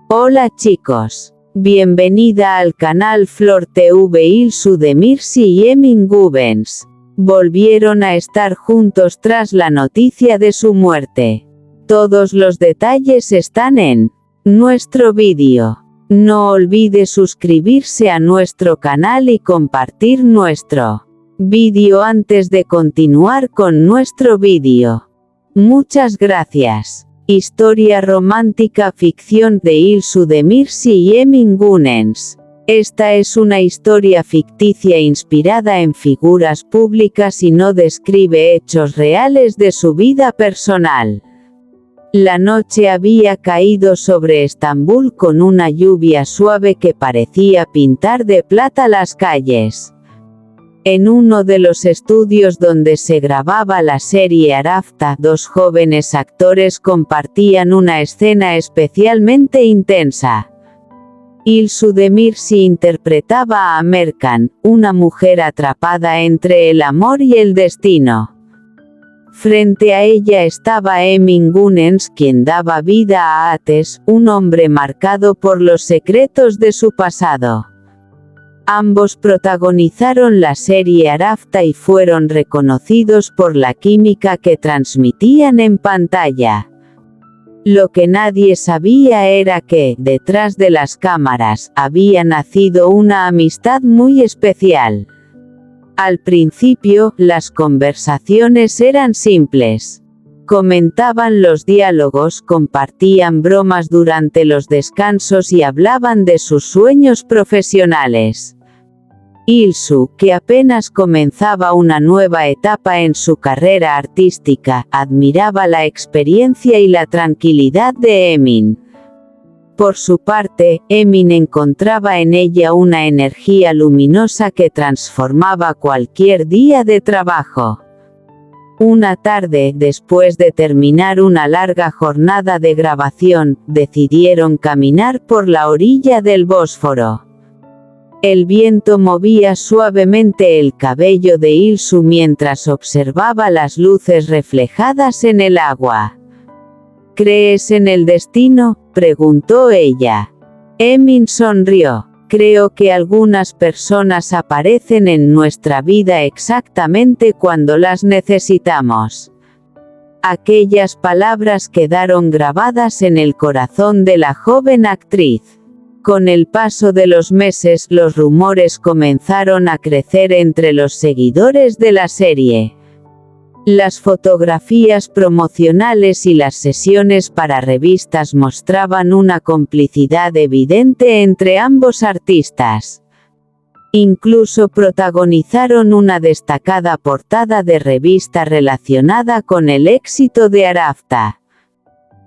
Hola chicos. Bienvenida al canal Flor TV. Ilsu Demirci y Emin Gubens volvieron a estar juntos tras la noticia de su muerte. Todos los detalles están en nuestro vídeo. No olvide suscribirse a nuestro canal y compartir nuestro vídeo antes de continuar con nuestro vídeo. Muchas gracias. Historia romántica ficción de Ilsu Demirci y Emin Gubens. Esta es una historia ficticia inspirada en figuras públicas y no describe hechos reales de su vida personal. La noche había caído sobre Estambul con una lluvia suave que parecía pintar de plata las calles. En uno de los estudios donde se grababa la serie Arafta, dos jóvenes actores compartían una escena especialmente intensa. Ilsu Demirci interpretaba a Amerkan, una mujer atrapada entre el amor y el destino. Frente a ella estaba Emin Gubens, quien daba vida a Ateş, un hombre marcado por los secretos de su pasado. Ambos protagonizaron la serie Arafta y fueron reconocidos por la química que transmitían en pantalla. Lo que nadie sabía era que, detrás de las cámaras, había nacido una amistad muy especial. Al principio, las conversaciones eran simples. Comentaban los diálogos, compartían bromas durante los descansos y hablaban de sus sueños profesionales. Ilsu, que apenas comenzaba una nueva etapa en su carrera artística, admiraba la experiencia y la tranquilidad de Emin. Por su parte, Emin encontraba en ella una energía luminosa que transformaba cualquier día de trabajo. Una tarde, después de terminar una larga jornada de grabación, decidieron caminar por la orilla del Bósforo. El viento movía suavemente el cabello de Ilsu mientras observaba las luces reflejadas en el agua. ¿Crees en el destino?, preguntó ella. Emin sonrió. Creo que algunas personas aparecen en nuestra vida exactamente cuando las necesitamos. Aquellas palabras quedaron grabadas en el corazón de la joven actriz. Con el paso de los meses, los rumores comenzaron a crecer entre los seguidores de la serie. Las fotografías promocionales y las sesiones para revistas mostraban una complicidad evidente entre ambos artistas. Incluso protagonizaron una destacada portada de revista relacionada con el éxito de Arafta.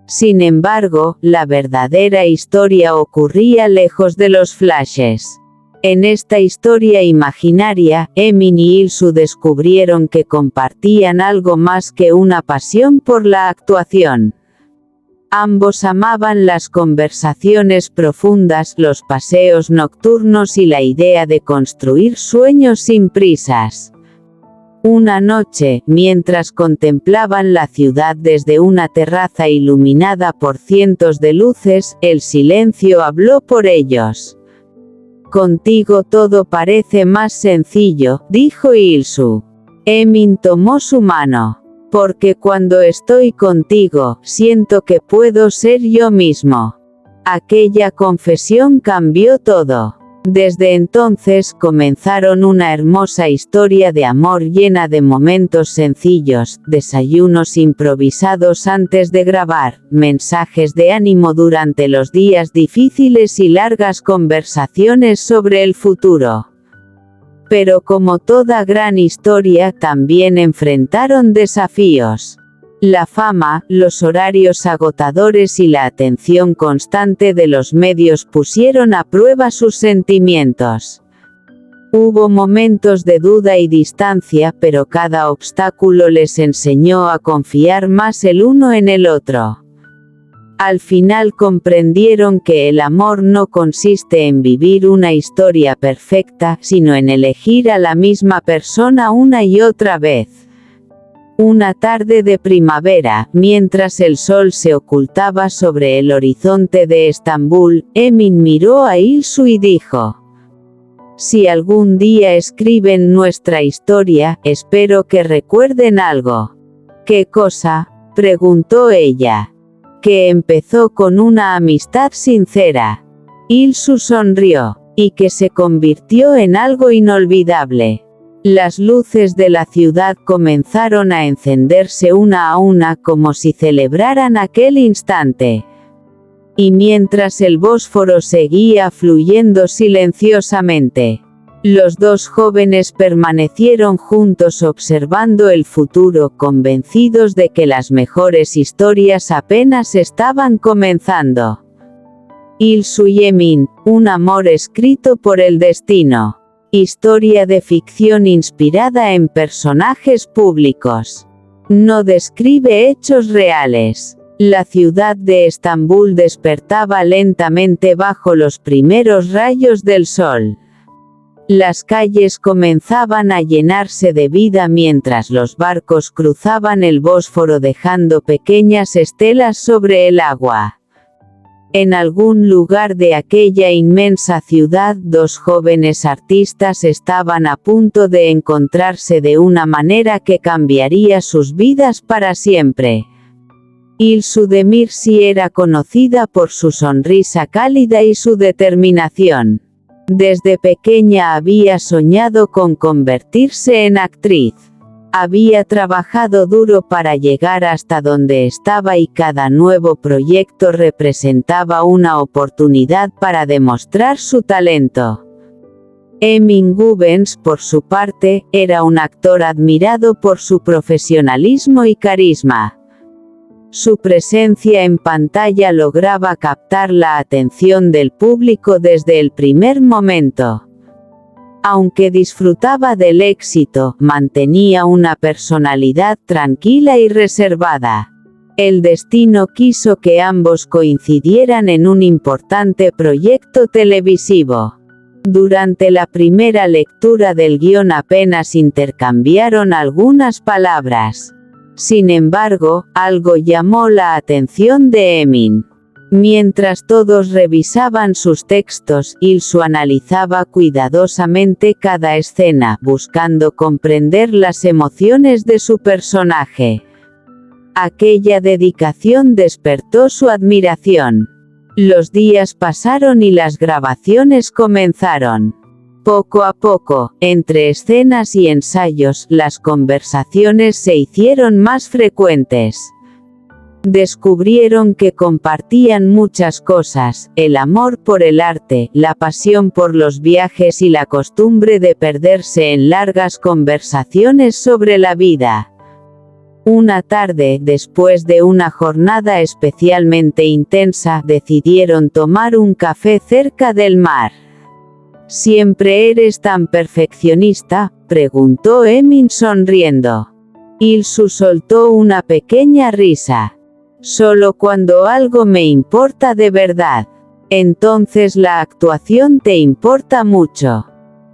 Sin embargo, la verdadera historia ocurría lejos de los flashes. En esta historia imaginaria, Emin y Ilsu descubrieron que compartían algo más que una pasión por la actuación. Ambos amaban las conversaciones profundas, los paseos nocturnos y la idea de construir sueños sin prisas. Una noche, mientras contemplaban la ciudad desde una terraza iluminada por cientos de luces, el silencio habló por ellos. «Contigo todo parece más sencillo», dijo Ilsu. Emin tomó su mano. «Porque cuando estoy contigo, siento que puedo ser yo mismo». Aquella confesión cambió todo. Desde entonces comenzaron una hermosa historia de amor llena de momentos sencillos, desayunos improvisados antes de grabar, mensajes de ánimo durante los días difíciles y largas conversaciones sobre el futuro. Pero como toda gran historia, también enfrentaron desafíos. La fama, los horarios agotadores y la atención constante de los medios pusieron a prueba sus sentimientos. Hubo momentos de duda y distancia, pero cada obstáculo les enseñó a confiar más el uno en el otro. Al final comprendieron que el amor no consiste en vivir una historia perfecta, sino en elegir a la misma persona una y otra vez. Una tarde de primavera, mientras el sol se ocultaba sobre el horizonte de Estambul, Emin miró a Ilsu y dijo: «Si algún día escriben nuestra historia, espero que recuerden algo». «¿Qué cosa?», preguntó ella. «Que empezó con una amistad sincera». Ilsu sonrió. «Y que se convirtió en algo inolvidable». Las luces de la ciudad comenzaron a encenderse una a una como si celebraran aquel instante. Y mientras el Bósforo seguía fluyendo silenciosamente, los dos jóvenes permanecieron juntos observando el futuro, convencidos de que las mejores historias apenas estaban comenzando. Ilsu y Emin, un amor escrito por el destino. Historia de ficción inspirada en personajes públicos. No describe hechos reales. La ciudad de Estambul despertaba lentamente bajo los primeros rayos del sol. Las calles comenzaban a llenarse de vida mientras los barcos cruzaban el Bósforo dejando pequeñas estelas sobre el agua. En algún lugar de aquella inmensa ciudad, dos jóvenes artistas estaban a punto de encontrarse de una manera que cambiaría sus vidas para siempre. Ilsu Demirci era conocida por su sonrisa cálida y su determinación. Desde pequeña había soñado con convertirse en actriz. Había trabajado duro para llegar hasta donde estaba y cada nuevo proyecto representaba una oportunidad para demostrar su talento. Emin Gubens, por su parte, era un actor admirado por su profesionalismo y carisma. Su presencia en pantalla lograba captar la atención del público desde el primer momento. Aunque disfrutaba del éxito, mantenía una personalidad tranquila y reservada. El destino quiso que ambos coincidieran en un importante proyecto televisivo. Durante la primera lectura del guión apenas intercambiaron algunas palabras. Sin embargo, algo llamó la atención de Emin. Mientras todos revisaban sus textos, Ilsu analizaba cuidadosamente cada escena, buscando comprender las emociones de su personaje. Aquella dedicación despertó su admiración. Los días pasaron y las grabaciones comenzaron. Poco a poco, entre escenas y ensayos, las conversaciones se hicieron más frecuentes. Descubrieron que compartían muchas cosas: el amor por el arte, la pasión por los viajes y la costumbre de perderse en largas conversaciones sobre la vida. Una tarde, después de una jornada especialmente intensa, decidieron tomar un café cerca del mar. «¿Siempre eres tan perfeccionista?», preguntó Emin sonriendo. Ilsu soltó una pequeña risa. «Solo cuando algo me importa de verdad. Entonces la actuación te importa mucho.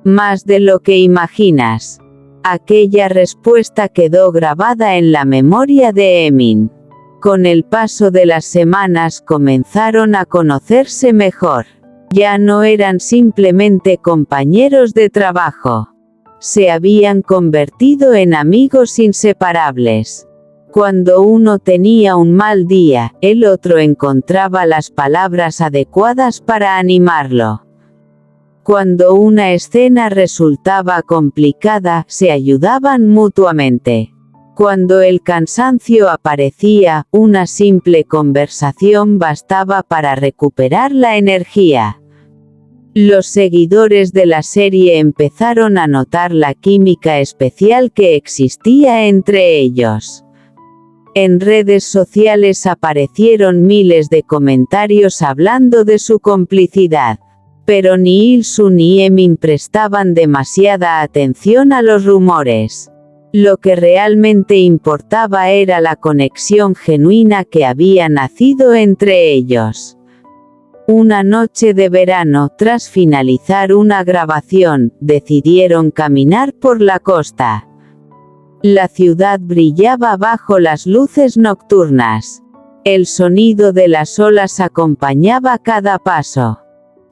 Más de lo que imaginas». Aquella respuesta quedó grabada en la memoria de Emin. Con el paso de las semanas comenzaron a conocerse mejor. Ya no eran simplemente compañeros de trabajo. Se habían convertido en amigos inseparables. Cuando uno tenía un mal día, el otro encontraba las palabras adecuadas para animarlo. Cuando una escena resultaba complicada, se ayudaban mutuamente. Cuando el cansancio aparecía, una simple conversación bastaba para recuperar la energía. Los seguidores de la serie empezaron a notar la química especial que existía entre ellos. En redes sociales aparecieron miles de comentarios hablando de su complicidad. Pero ni Ilsu ni Emin prestaban demasiada atención a los rumores. Lo que realmente importaba era la conexión genuina que había nacido entre ellos. Una noche de verano, tras finalizar una grabación, decidieron caminar por la costa. La ciudad brillaba bajo las luces nocturnas. El sonido de las olas acompañaba cada paso.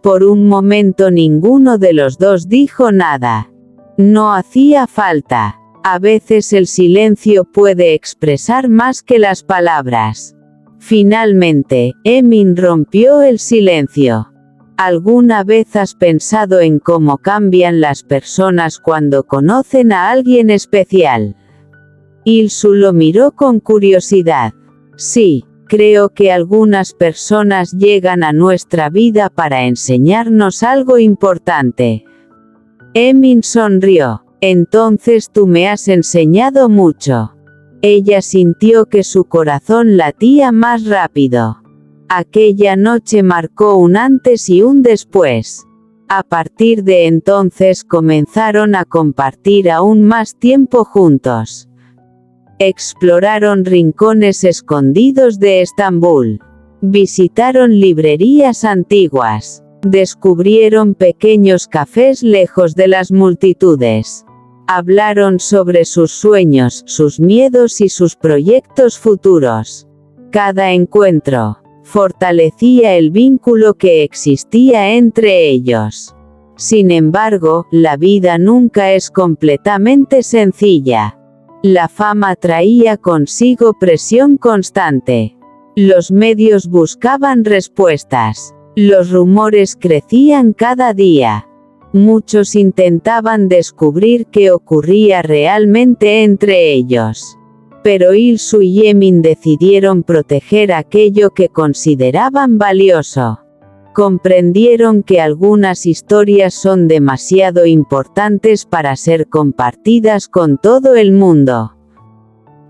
Por un momento ninguno de los dos dijo nada. No hacía falta. A veces el silencio puede expresar más que las palabras. Finalmente, Emin rompió el silencio. ¿Alguna vez has pensado en cómo cambian las personas cuando conocen a alguien especial? Il-su lo miró con curiosidad. Sí, creo que algunas personas llegan a nuestra vida para enseñarnos algo importante. Emin sonrió. Entonces tú me has enseñado mucho. Ella sintió que su corazón latía más rápido. Aquella noche marcó un antes y un después. A partir de entonces comenzaron a compartir aún más tiempo juntos. Exploraron rincones escondidos de Estambul. Visitaron librerías antiguas. Descubrieron pequeños cafés lejos de las multitudes. Hablaron sobre sus sueños, sus miedos y sus proyectos futuros. Cada encuentro fortalecía el vínculo que existía entre ellos. Sin embargo, la vida nunca es completamente sencilla. La fama traía consigo presión constante. Los medios buscaban respuestas. Los rumores crecían cada día. Muchos intentaban descubrir qué ocurría realmente entre ellos. Pero Il-su y Emin decidieron proteger aquello que consideraban valioso. Comprendieron que algunas historias son demasiado importantes para ser compartidas con todo el mundo.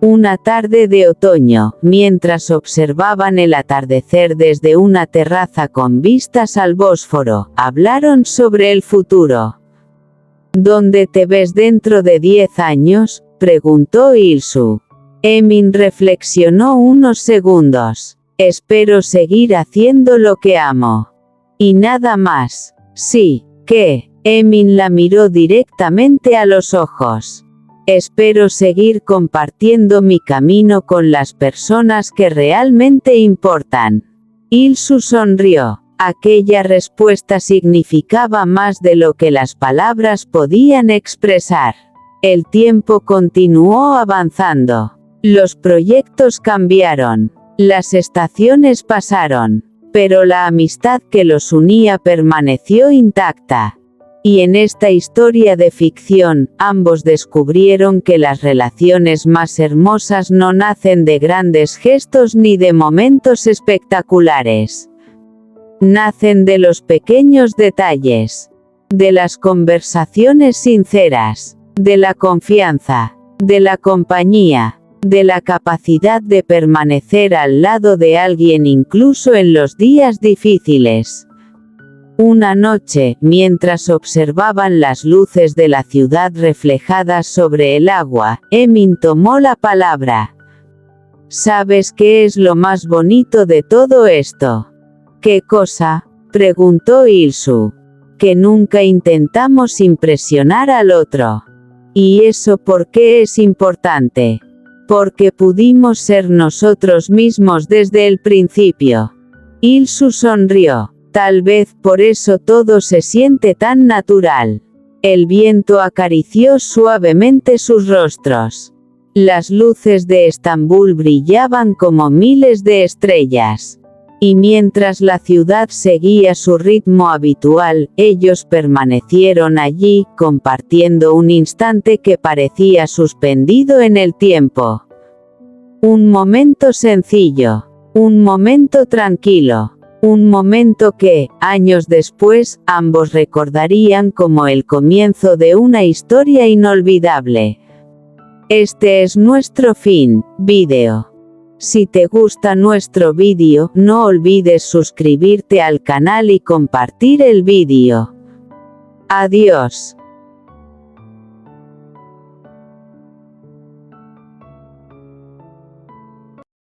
Una tarde de otoño, mientras observaban el atardecer desde una terraza con vistas al Bósforo, hablaron sobre el futuro. ¿Dónde te ves dentro de 10 años?, preguntó Il-su. Emin reflexionó unos segundos. Espero seguir haciendo lo que amo. Y nada más. Sí, ¿qué? Emin la miró directamente a los ojos. Espero seguir compartiendo mi camino con las personas que realmente importan. Il-su sonrió. Aquella respuesta significaba más de lo que las palabras podían expresar. El tiempo continuó avanzando. Los proyectos cambiaron. Las estaciones pasaron. Pero la amistad que los unía permaneció intacta. Y en esta historia de ficción, ambos descubrieron que las relaciones más hermosas no nacen de grandes gestos ni de momentos espectaculares. Nacen de los pequeños detalles. De las conversaciones sinceras. De la confianza. De la compañía. De la capacidad de permanecer al lado de alguien incluso en los días difíciles. Una noche, mientras observaban las luces de la ciudad reflejadas sobre el agua, Emin tomó la palabra. ¿Sabes qué es lo más bonito de todo esto? ¿Qué cosa?, preguntó Il-su. Que nunca intentamos impresionar al otro. ¿Y eso por qué es importante? Porque pudimos ser nosotros mismos desde el principio. Il-su sonrió. Tal vez por eso todo se siente tan natural. El viento acarició suavemente sus rostros. Las luces de Estambul brillaban como miles de estrellas. Y mientras la ciudad seguía su ritmo habitual, ellos permanecieron allí, compartiendo un instante que parecía suspendido en el tiempo. Un momento sencillo. Un momento tranquilo. Un momento que, años después, ambos recordarían como el comienzo de una historia inolvidable. Este es nuestro fin, vídeo. Si te gusta nuestro vídeo, no olvides suscribirte al canal y compartir el vídeo. Adiós.